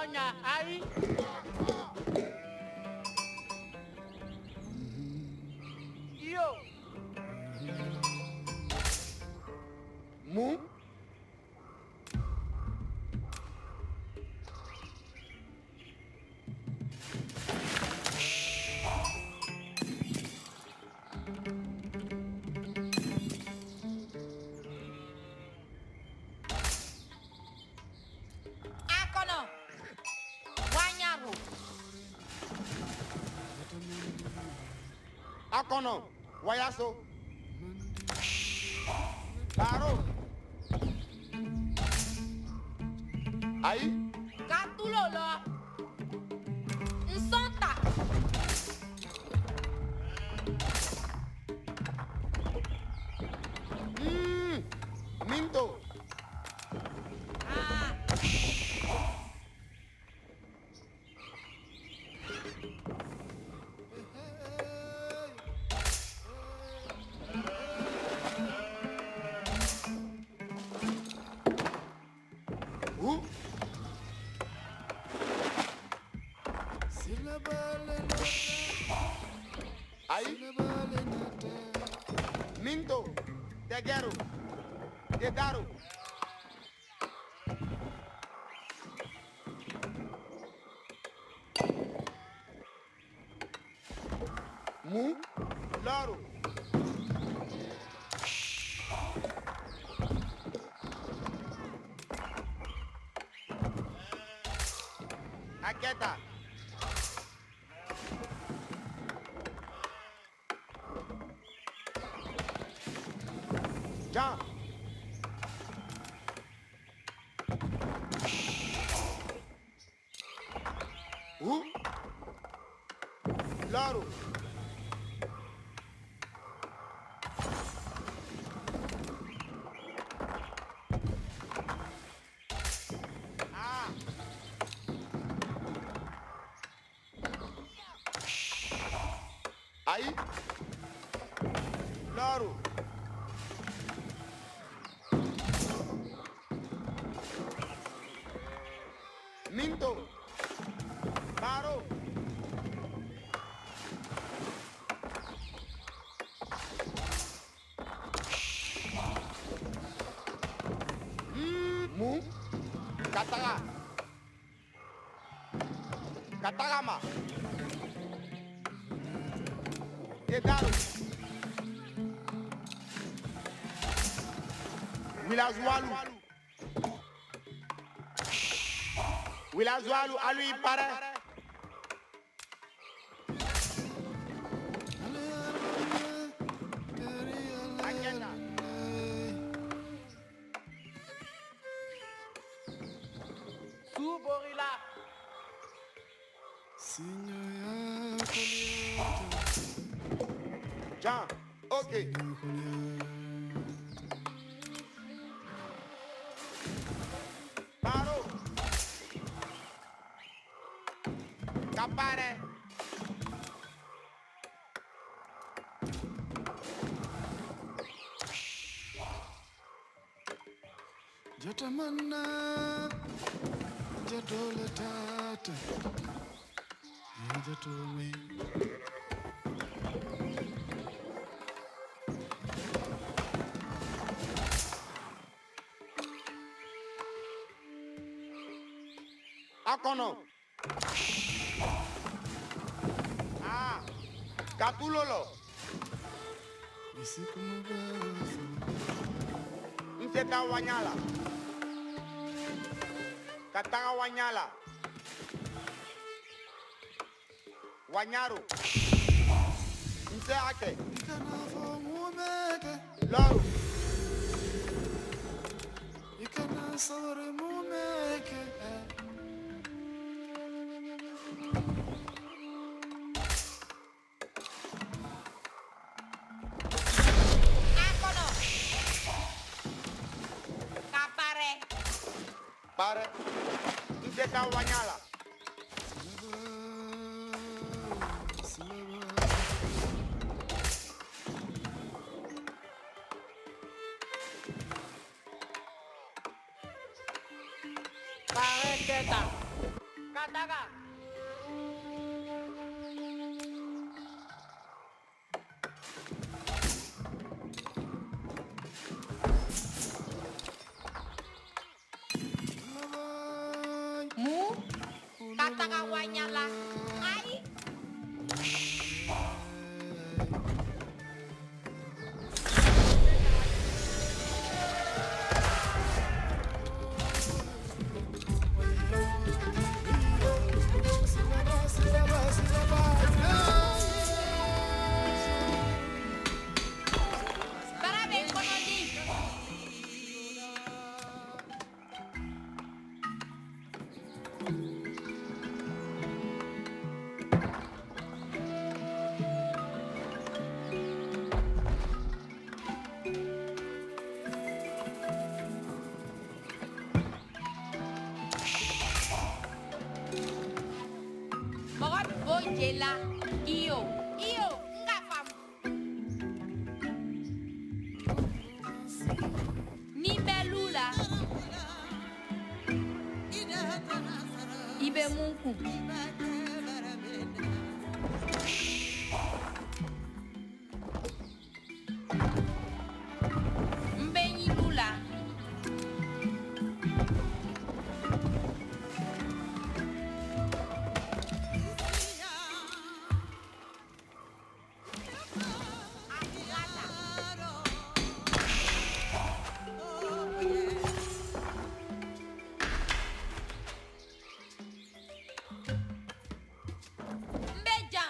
Doña, ahí. Yo. Mu. Akono. Wanyaru. Akono. Wayaso. Baro. Aí. Katulolo. Nsonta. Minto. Ah. Aí. Minto. Tegero. Dedaro. Mu. Loro. Aquieta. Já. Loro. Ah. Aí. Loro. Minto. Baro. Mu. Katara. Katarama. Dedaro. Wilazualu. Wilazualu alu ipare. Agenda. Suborila. Jean. Ok. Baro. Capare. Jatamana, jatole tata, jatome. Akono. Ah. Katulolo. Isi como bafu, Nseta wanyala. Katara wanyala. Wanyaru. Nse ake. ikana fo mumeke, Loro. ikana sore mumeke. Akono. Kapare. Pare. Nseta wanyala. Pare keta. Kataga. Mu. Kataga wanyala. Ai. Parabéns, Konodi. Mogot bojela. Iyo. Iyo. Nggak paham. Ni belula. Ibe munku. Mbenyi lula. Akilata. Mbeja.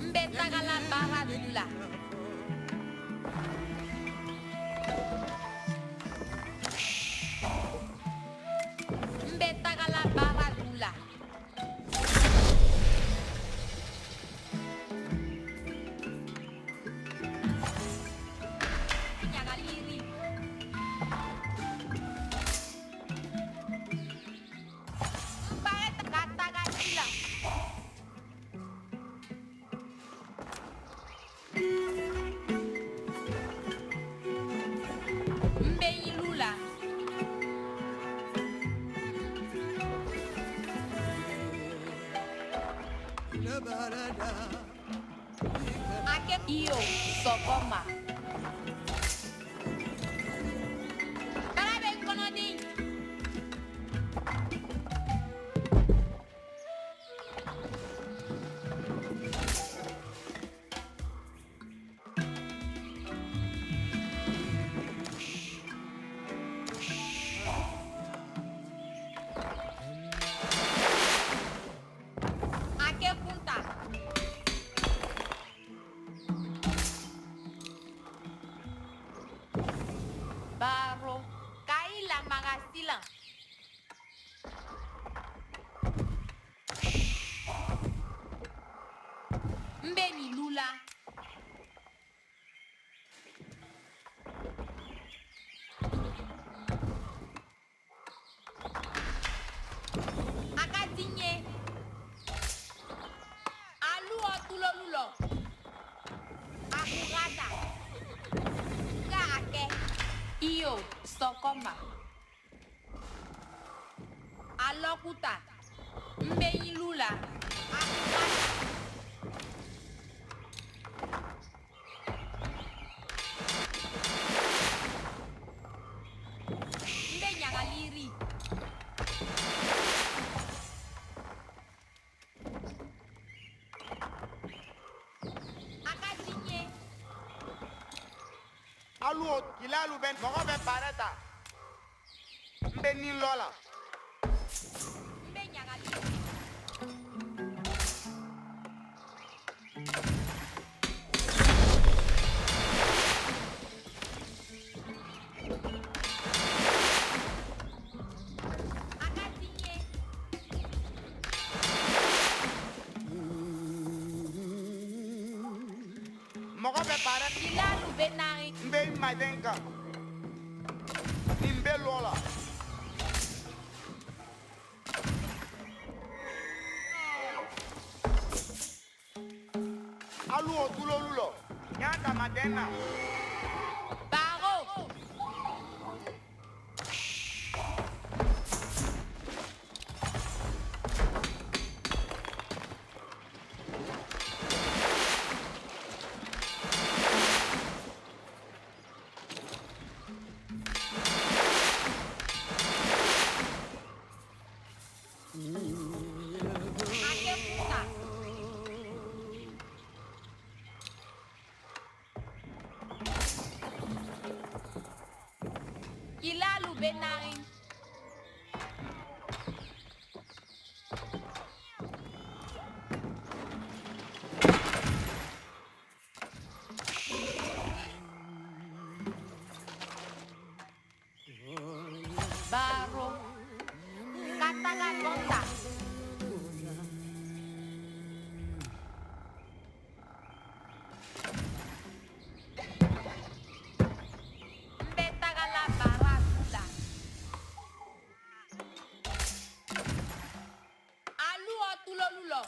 Mbetagala baradula. Mbetagala baradula. Nyagaliri. Mbaet kataga sila. Mbenyi lula. Ake iyo sokoma. Parabéns, Konodi. Ake punta. Baro. Kaila magasila. Mbeni lula. Akatinye. Alu otulolulo. Akugata. Kake. Iyo sokoma. Alokuta. Mbenyi lula. Akugata. Mbenyagaliri. Akatinye. Alu kilalu ben mogo ben pareta. Mbe ni lola. Mbenyagaliri. Akatinye. Mogo ben pareta. Kilalu benari. Mbe madenka. Ni mbe lola. Alu otulolulo. Nyanda madena. Baro. benari. Baro. Kataga bonta. Mbetaga la baratuda. Alu otulolulo.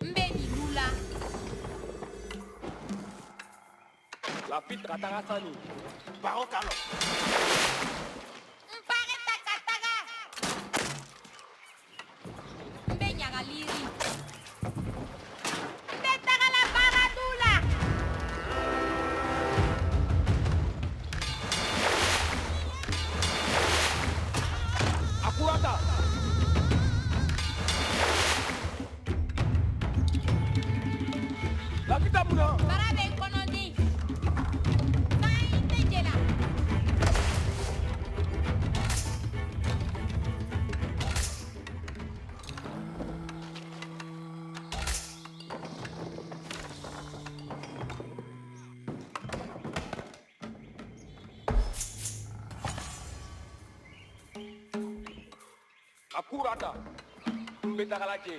Mbeni lula. La pite katanga sani. Baro kalo. Mpare takataga. Mbenyaga liri. Mbetaga la baradula. Akurata. La kita muna. Barabe kononi. Sai tejela. Akurata. Mbetakalaje.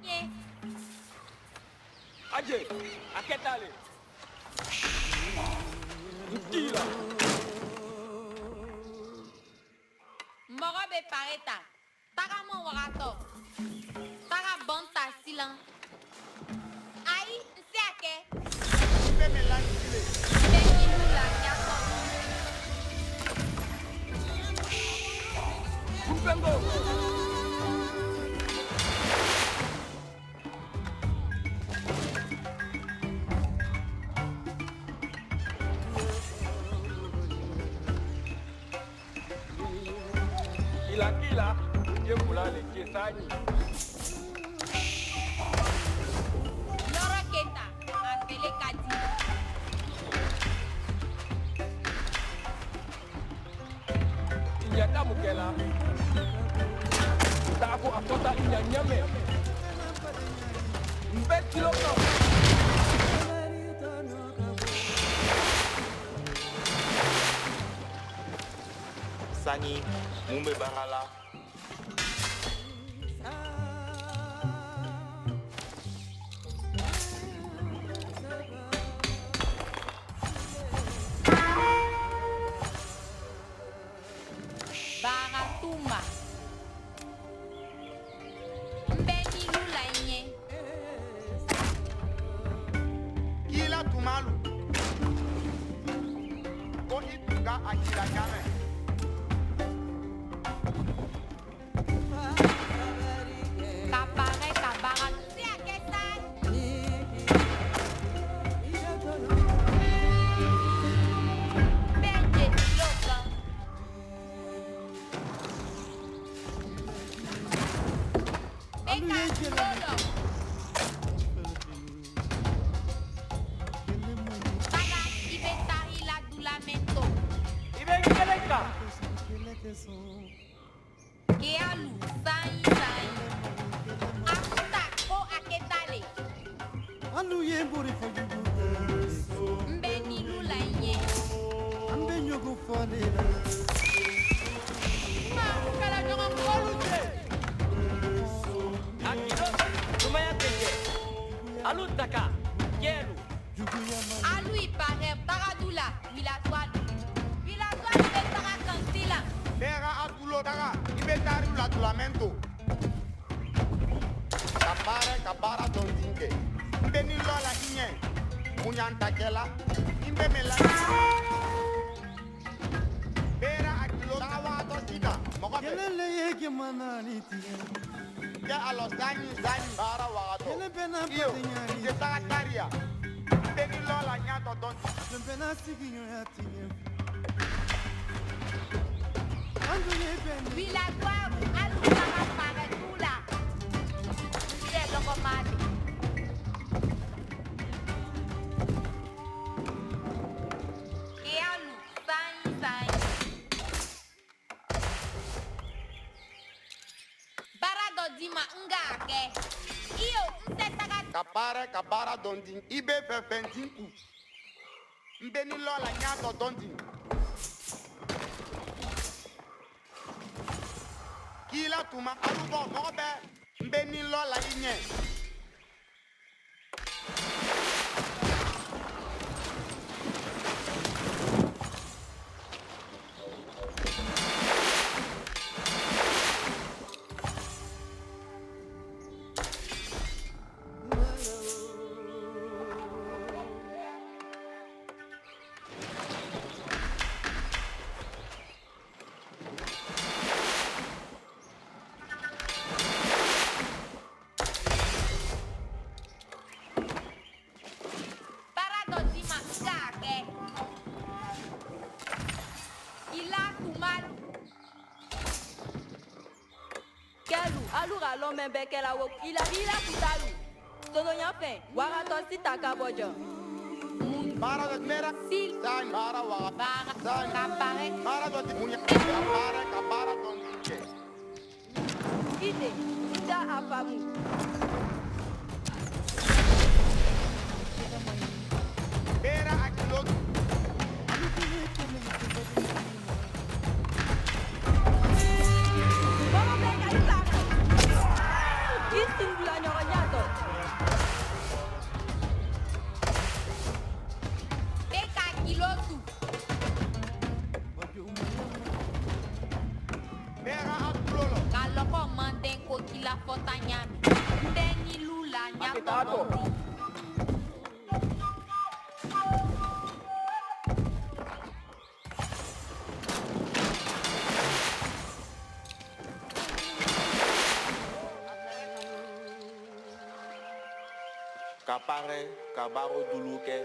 Ye. Aje. Aketale. Ntila. Mɔgɔ bɛ pare ta. Taga mo wagato. Taga bonta silan. Ayi, n se a kɛ. Imbe melani kile. Mbeni lula ɲakɔ. Kumpengo. Kila. Ye mulale kesani. Yɔrɔ keta. A fele ka di. Inyata mukela. Tako akota inyanyame. Mbetilo no. Sani, mumbe bangala. Baratumba. Mbeni lula nye. Kila tumalu. Ko ituga akira kame. Kapare kabara. Se a kɛ sa. Benje loka. Beka lolo. Taga ibetari la dulamento. Ibe keleka. Kealu sai. Akuta ko aketale. Alu ye mburi fajugu. Mbeni lula nye. Ambe nyogo falela. Ma kala ɲɔgɔn kɔlu tɛ. Akiro. Sumaya teke. Alu taka. Kelu. Alu ipare tagadula wilatualu. Wilatualu bɛ taga kansila. Bera atulo daga. Ibe tari la tulamento. Kabara dondinke. Imbe ni lola inye. Munyanta kela. Imbe melani. Bera akilo daga wato sida. Mogo be. Kelele ye kemanani tiye. Ya alo zani bara wagato. Kele bena Iyo. patinyani. Je taga taria. Beni lola nyato don. Dembena sigiɲɔgɔnya tiɲɛ andu ye bɛn Viladuau, alu taga para tula. Se loco mate. E alu, sai. Barado dima nga ke. Iyo, nse taga. Kabara dondin. Ibe fefentin ku. Beni lola nyato dondin. Kila tuma alubo mobe. Beni lola inye. Barado dima nga ke. Ila tumalu. Kelu, alu ralon men beke la wok. Ila kutalu. Sono nyafen, warato sita kabojo. Bara de mera. Sil. San bara wa. Bara, San. kapare. Bara de munya. Kabara dondin ke. Ide, ida afamu. Bera akilotu. Bomo beka isaka. Isin bula nyoro nyato. Beka kilotu. Bera akulolo. Kaloko manden ko kila fota nyami. Ndeni lula nyato Akitato. bondi. Kapare, kabaro duluke.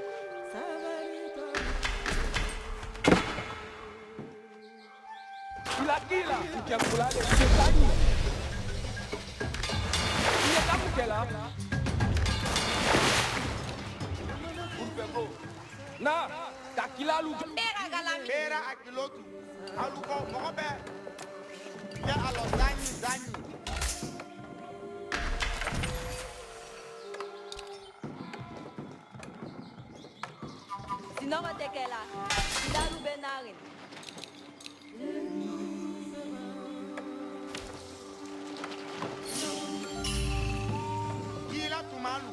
Kila, ukiangulale shetani. Iya kamu kela. Urpego, Na, takila lu. Bera galami. Bera akilotu. Alubo mobe. Ya alo zanyi. Sinongo tekela. Ila lu benarin. Kila tumalu.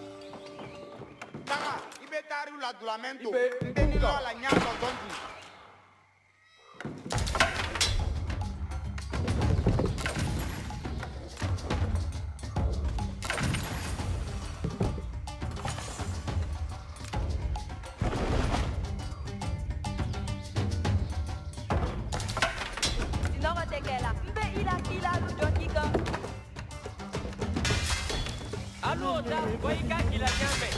Taga, ibe tari la dulamento. Ibe Beni buka. lola nyato dondin. Sinongo tekela. Mbe ila lu jokika. Alu oda, boika kila nyame.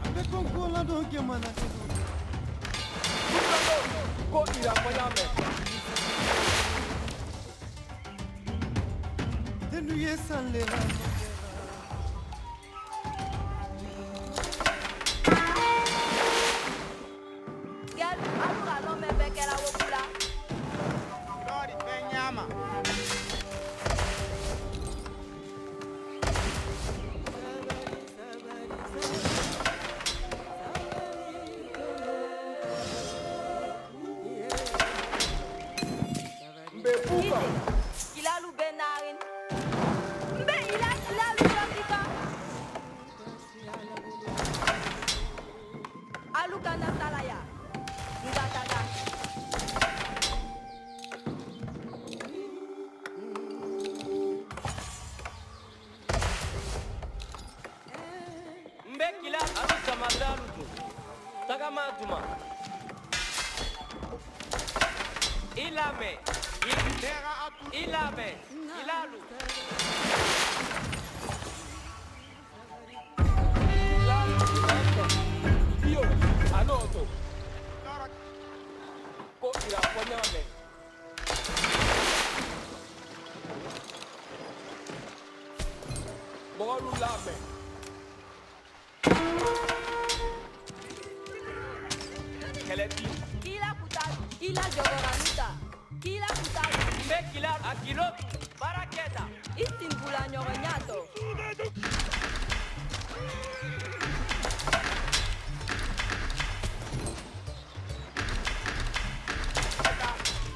an bɛ kɔnko la dɔn kɛ mana Urpego, ko ira ko nyame. dendu ye san lela Kelu, alu ralon men beke la wokula. Lori benyama. Mbe buka. Ide, ila lu benarin. Mbe ila lu jokika. Alu kana salaya. Nga tata. Mbe kila alu samadalu tu. Tagama tuma. Ilame. Bera atu. Ilame. Ilalu. Ilalu. Mogolu Lame. Keleti. Kila kutalu. Kila jogoranita. Kila kutalu. Mbe kila akilo. Baraketa. Istimbula nyoronyato.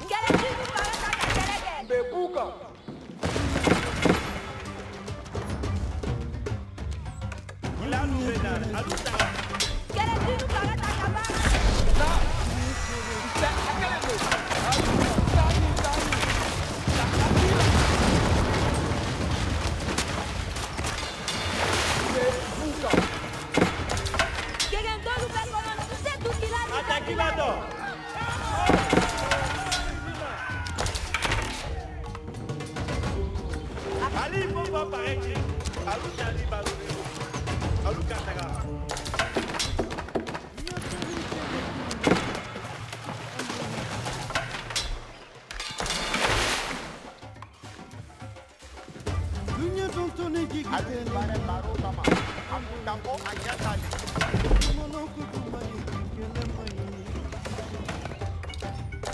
Keleti nuparata kakeleke. Mbe buka. Ilalu benar, alu tara. Keleti nuparata kabara. Na. Sa akelendo. Tani. Takatila. Mbe buka. Kegen dolu pe konon. Tuse tu kila ni. Atakilado. Ali bomba pareki. Alu jali balure. Alu kataga. Dunya don tone gigi Ali tele bare baro tama. Amu tambo ayatali. mono kutumai kele mai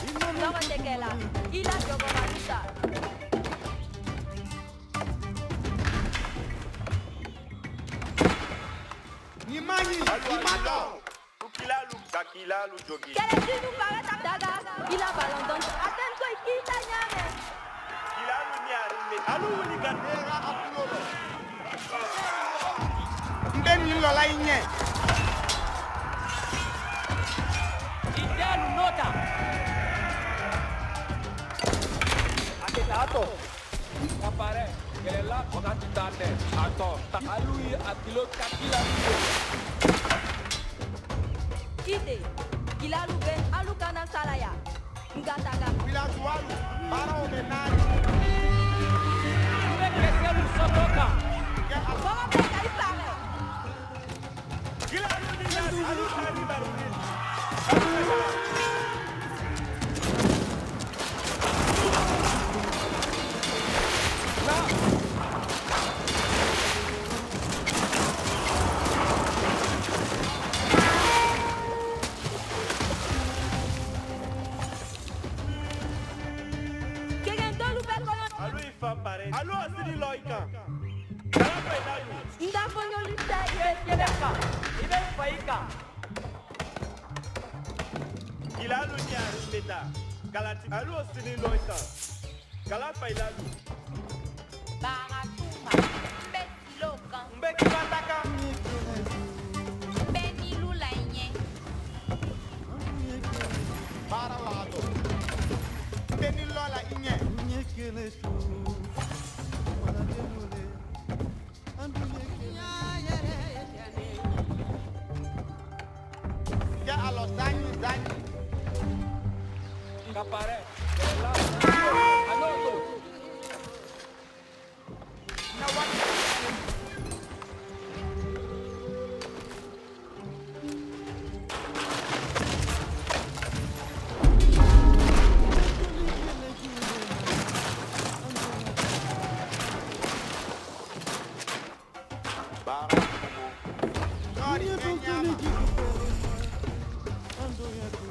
Imono Noko tekela. Ila jogoranita. Ni mani, ni mato. Ukilalu, kakilalu jogi. Keleti nuparata daga. Ila balondon. Atento ikita nyame. Kilalu ni arime. Alu wuli gade. Era apulolo. Mbe ni lola inye. Idelu nota. Akitato. Kapare. Kelela wakati tane. Ato. Alui akilo kakila. Ite. Kila lube. Alukana salaya. Ngataga. Village walu. Bara o menari. Mbe keselu sotoka. Bogo peka ipare. Kilalu ni nari. Alu jali balure. Kegen dolu pe konon. Alu ifa pare. Alu asiri loika. Kala pa ilalu. Nda fonyo lita ibe Keleka. Ibe faika. Kilalu ni arime ta. Galati. Alu asiri loika. Kala pa ilalu. Baratuma. Mbe silokan. Mbe kibataka. Mbe ni lula inye. Bara lado. Mbe ni lola inye. Dunya kele tu Mana demule Anduye kele Ke alo zanyi zanyi. Kapare. Kelela. Anoto. Na wani. Bara. Nori Dunya don tone kenyama. gigi tele Andoya tu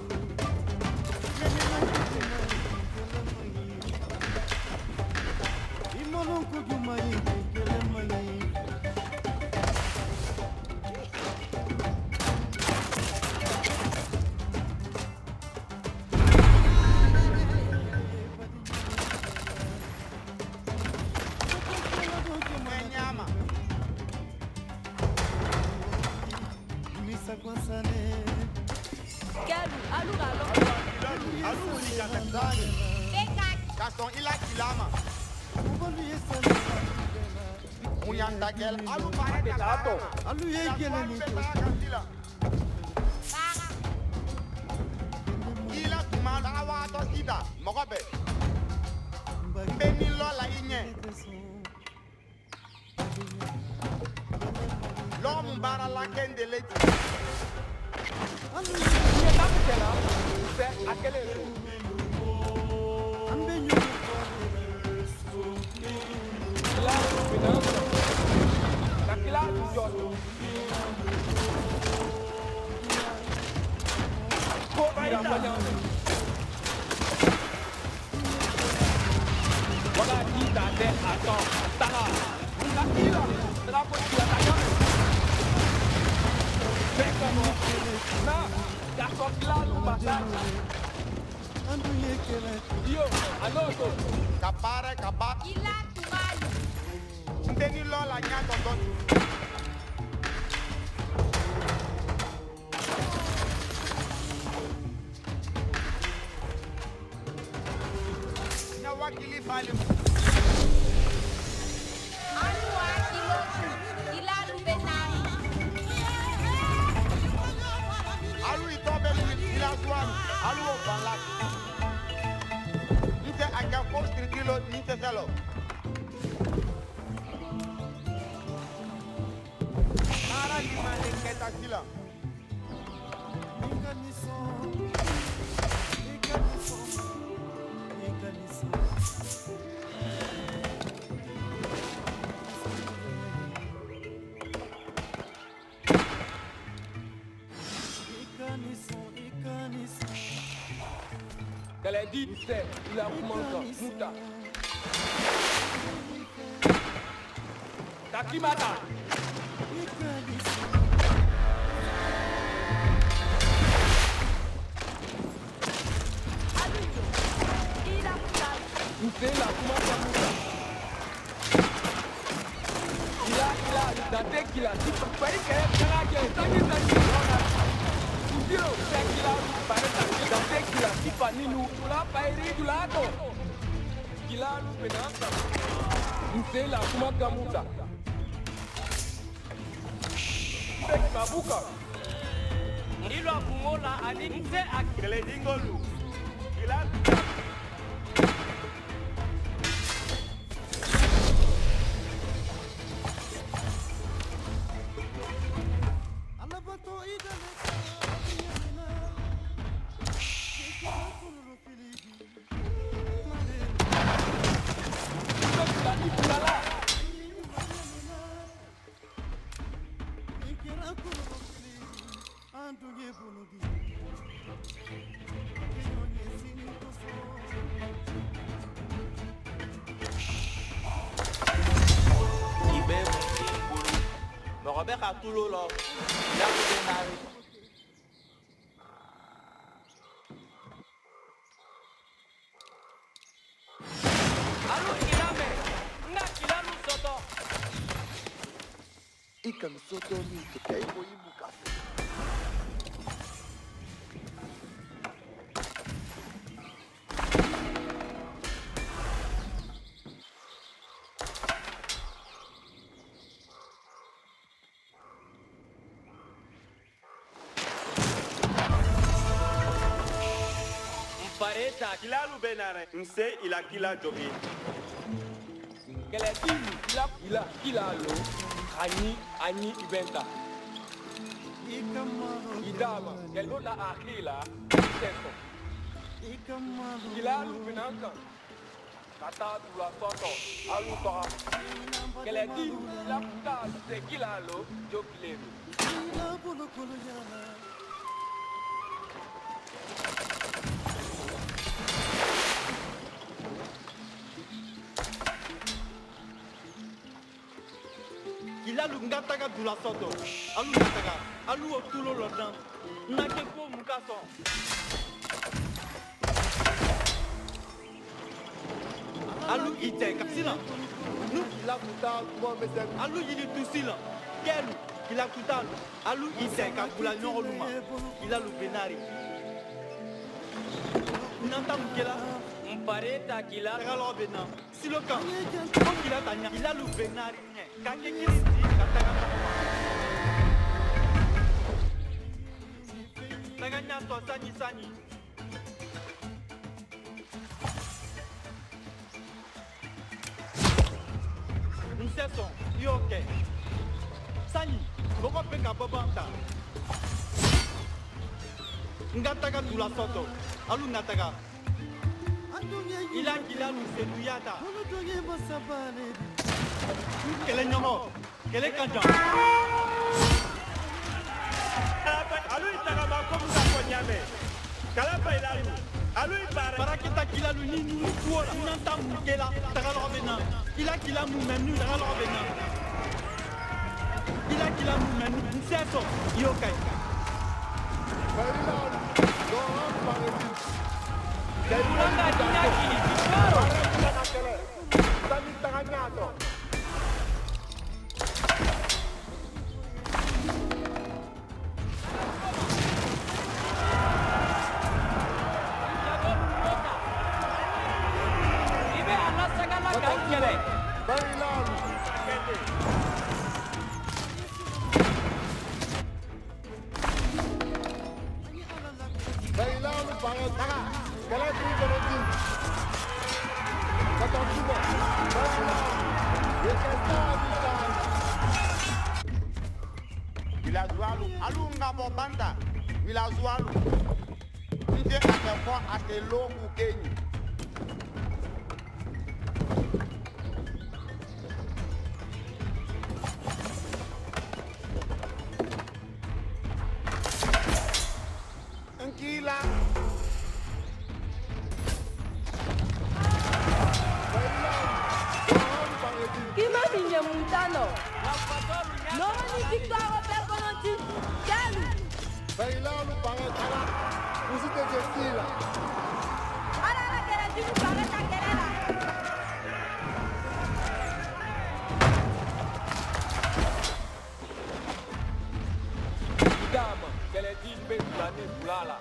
Kele mai kele mai Imono kutumai kele mai Kenyama. Misa kwansane Kelu. Aluga lo. Kilalu. Alu wuli gade. Zanyi. Beka. Gaston ila kilama. Ubolu yesale Munyanta gel. Alu bare Akitato. Alu ye kele ni to Bara. Ila tuma la wa to sida. Mogobe. Mbe ni lola inye. L'homme bara la kende leti. Iye kapitela. Se akelelo. Ambenyo Claro, cuidado. kila joto. Ko ira fanya. Wala kita de atau tala. Kila terapa dia tanya. Pekamo. Na, gasok lalu pasar. Yo, anoto. Kapare kaba. Ila tumalu. Mbeni lola nya tonton. Na wakili bali. Alu akilotu. Ila lubenari. Alu itobe ila swan. Alu obalak. Nte aga 4 kilo nte selo. Ara ni male keta sila. Qu'elle a dit, c'est, il a commencé, Mouta. Kakimata. Mouta, là, comment ça Mouta? Il a, dès qu'il a dit, il fallait qu'elle ait un Dio, c'est qu'il a, dès qu'il a dit, pas nous, tu l'as pas aidé, tu l'as pas. Qu'il a, nous, pénal. Mouta, là, comment ça Mouta? C'est Babuka. Ndilo akumola ani mse akele dingolu. Ila Robert a tout l'eau là. Il a démarré. alu kilame. Nga kilalu soto. Ika msoto ni kei boyibuka. Pareta kilalu benare. Mse ila kila jogi. Qu'elle a dit, il a l'eau. Ani, Ibenta. Idama, qu'elle a Akila, il a l'Ubenanka. Kata, tu la soto, Alutora. Qu'elle a dit, la puta, c'est qu'il a l'eau, Jokile. Il a le ngataga du la soto. Alu ngataga. Alu otulo lodan. Nake ko mukaso. Alu ite kapsila. Nu la kuta mo mese. Alu yili tusila. Kelu il a kuta. Alu ite kapula nyoroluma. Il a le benari. Nanta mukela. Pareta kilalu. Tagalo bena. Siloka. Ko kila tanya. Il a le benari. Kake kilisi kataga takoma. Taganya to sani. Nseson, yoke. Sani, boko penga bobanta. Ngataga tu la soto. Alu ngataga. Ila kila lu senuyata. Kele nyomo. Quel est Kanjan? Alou itagama comme ça Konyame. Kalapa ilalu. Alou ipare. Baraketa kila lu ni nu tuola. Nanta mukela tagalo bena. Kila mu menu tagalo bena. Kila mu menu nseso yokai. Ulanga dinaki. Claro. Dami taganato. Vilazualu, alu ngabo banda, vilazualu. Nje akefo akelomu kenyi. Nkila. Kima minye mutano. No ni victoire permanente. Quero. Vilalu pangetala, usite jestila. Ala la kera jibu pareta kerela. Dama, qu'elle dit une belle planète là.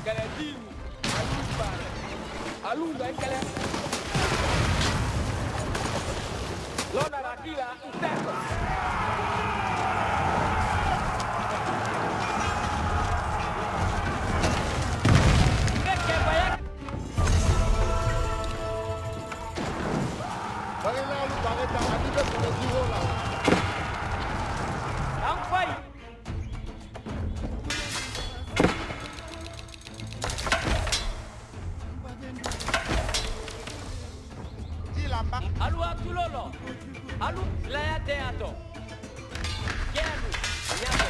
Qu'elle dit Alou parle. Alou ben qu'elle est. L'on a la kila, Vilalu pangetala, adibe kule jirola. Amfai. Dilamba. Alou atulolo. Alou laya teato. Kelu. Nyato.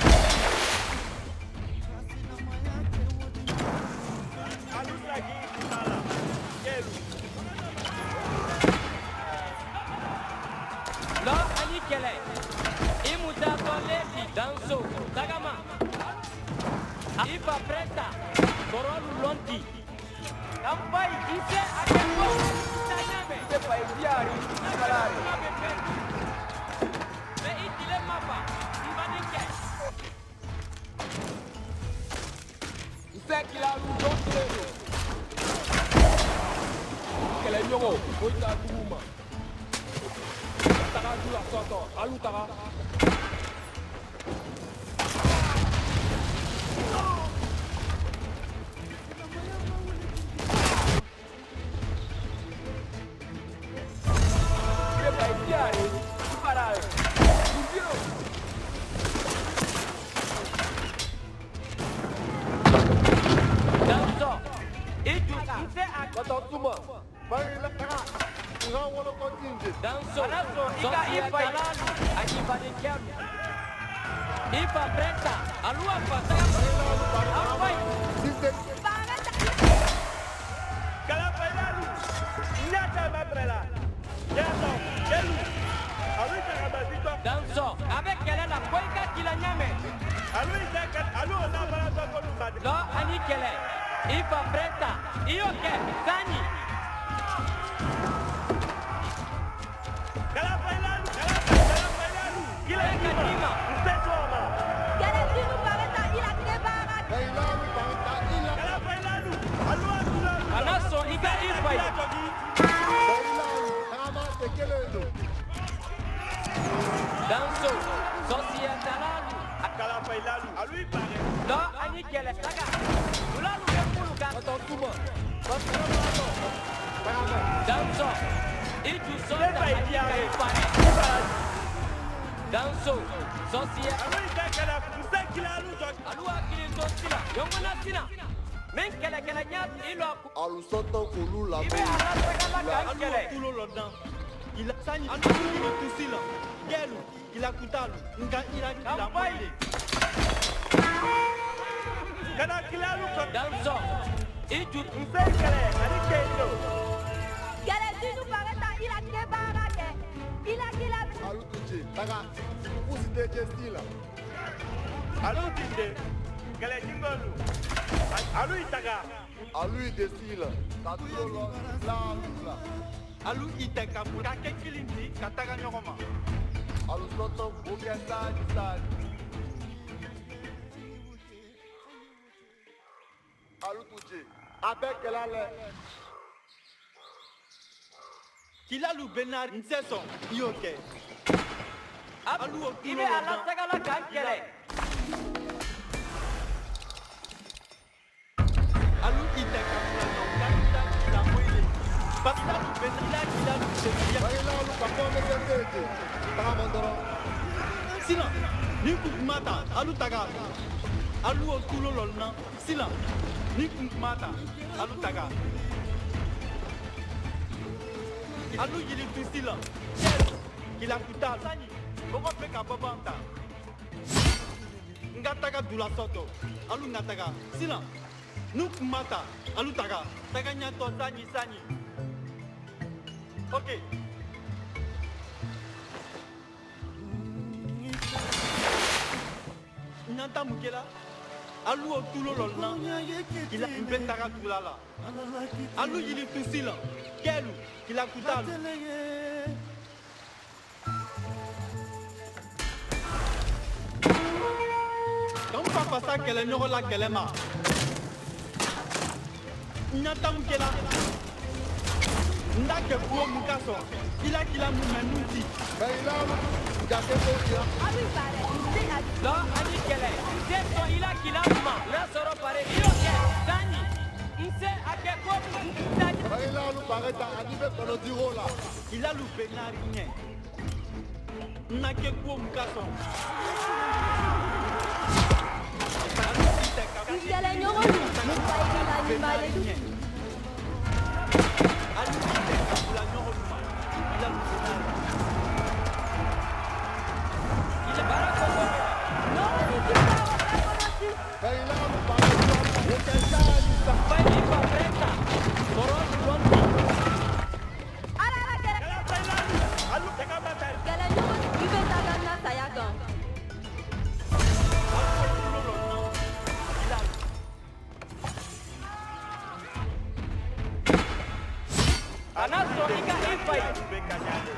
Alou lagi sala. Kelu. Lo ani kele. Imuta toleti danso. Tagama. Ipa preta. Korolu lonti. Amfai ise akeko. Tanyame. Sepa idiari. Malari. Me itile mapa. Ibanike. Isekila lujontero. Kele nyongo. Oita duma. Taga dula soto. Alu taga. Sepa idiari. Parare. Fugiu. Danso. Itu ise Kototuma. Vilalu taga. Ngawolo kontinje. Danso. Ika ipa ilalu. Akiba de kelu. Ipa preta. Alua pataka. Amfai. Siste. Kalapa ilalu. Nyata mabrela. Nyata. Kelu. Alou itagama victoire. Danso. Avec kele la poika kila nyame. Alou itagat. Alou ona bala tokolu made. Lo ani kele. Ipa preta. Ioke. Sani. Kalapa ilalu. Kalapa ilalu. Kila Kadima. Mpetoma. Kera jibu pareta ila kebara. Vilalu pangetala. Kalapa ilalu. Alou atulalu. Anaso ika ipa. Vilalu tagama tekeledo. Danso. Societalalu. Kalapa ilalu. Alou ipare. Lo ani kele. Taga. Ulalu kepuluka. Kototuma. Danso. Itu sonda Sepa ani idiari. kaipane. Danso. Societ. Alou itagala. Musekila alou jok. Alua kilindo sila. Yongona sina. Men kele kele nyat ilo. Alu soto kulu la. Ibe ala sagala Alu kankele. tulo lodan. il a sani alu yili tusila kelu kila kutalu nga ila kila moile Kana kilalu ko Danso. Ijut. nse kele ani kendo. Kɛlɛ si nu pare ta ila kɛ baara kɛ ila kila Alu tuji, taga, pusi de jestila. Alu tinde. Kele jingolu. Alu itaga. Alu idesila. Katolo la lula. alu ite ka ka kɛ kilindi ka taga ɲɔgɔn ma Alu soto buke sani sani. Alu tuji, abe kelale. kilalu benari nse sɔn i y'o kɛ alu o I bɛ a lasagala k'an kɛlɛ. alu ite ka kula ka ila kila moile kilalu benari kilalu sebiya Bagila alu kapome sentete. Taga mondoro. silan ni kun kuma ta alu taga alu o tulo lɔlu na silan ni kun kuma ta alu taga alu yiri tu silan kɛlu kila kuta sani mɔgɔ bɛ ka bɔbɔ an ta nga taga dula sɔtɔ alu nga taga silan ni kuma ta alu taga taga ɲatɔ sani sani ok nanta mun kɛla alu o tulo lɔlu na kila n bɛ taga dula la alu yiri tu silan kɛlu kila kuta lu k'an fa fasa kɛlɛ ɲɔgɔn la kɛlɛ ma nanta mun kɛla n t'a kɛ kuwo mun ka sɔn kila kila mun mɛ nun ti Bagila alu, jake sentila. alu pare nse a Dɔ ani kɛlɛ. Nse sɔn i la kila ma. N'a sɔrɔ pare i y'o kɛ. Sani. Nse a kɛ ko sani. Bagila alu pareta, ani be kono diro la. kilalu bɛ nari ɲɛ n na kɛ kuwo mun ka sɔn alu ti tɛ ka kɛlɛ ɲɔgɔn nu nu fa i ka bɛ ɲuman nari ye ɲɛ alu ti tɛ ka bila ɲɔgɔn ma kilalu bɛ nari I baara ko ko kɛ. ɲɔgɔn ni ti fa o bɛɛ kɔnɔ si Bagila alu pareta, buke sani sani. Fai i fa preta. Sɔrɔ jɔnti. ala la kɛlɛ Kala kilalu. Alu taga batal. kɛlɛ ɲɔgɔn nu i bɛ taga na saya kan Kana sɔn i ka i fa ye. Alu be kanyale.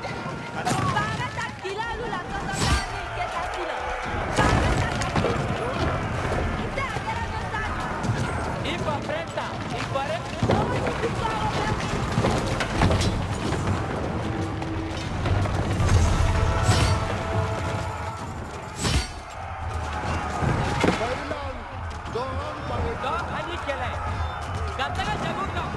pare ta kilalu la sɔsɔ sani kɛ ta sila pare ta ka ki nse a kɛlɛ no sani I fa preta. I pare. ɲɔgɔn ni ti fa o bɛɛ Bagila alu, dohan pareta. Dɔ ani kɛlɛ. Ka taga jago kan.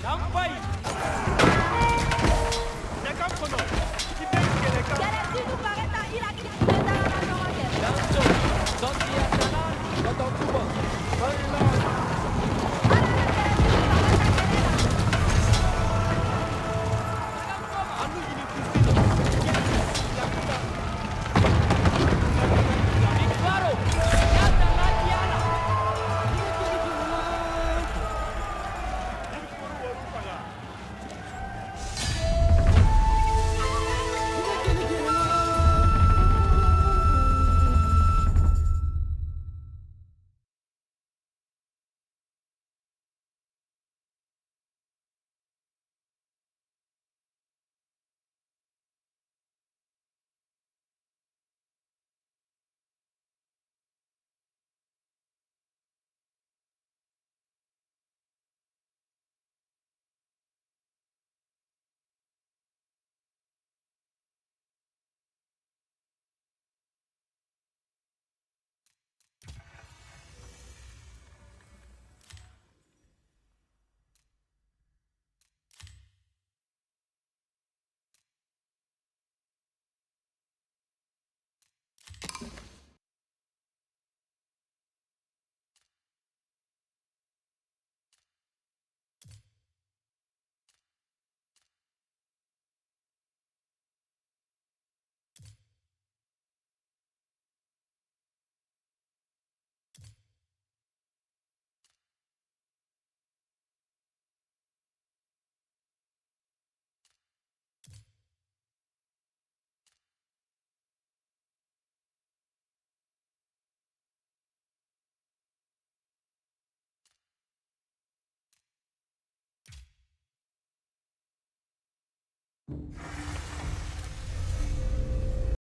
K'an fa ye. ɲaga kɔnɔ i bɛ kɛlɛ kan kɛlɛ si nu pare ta ila kila i bɛ taga na ɲɔgɔn kɛ Danso.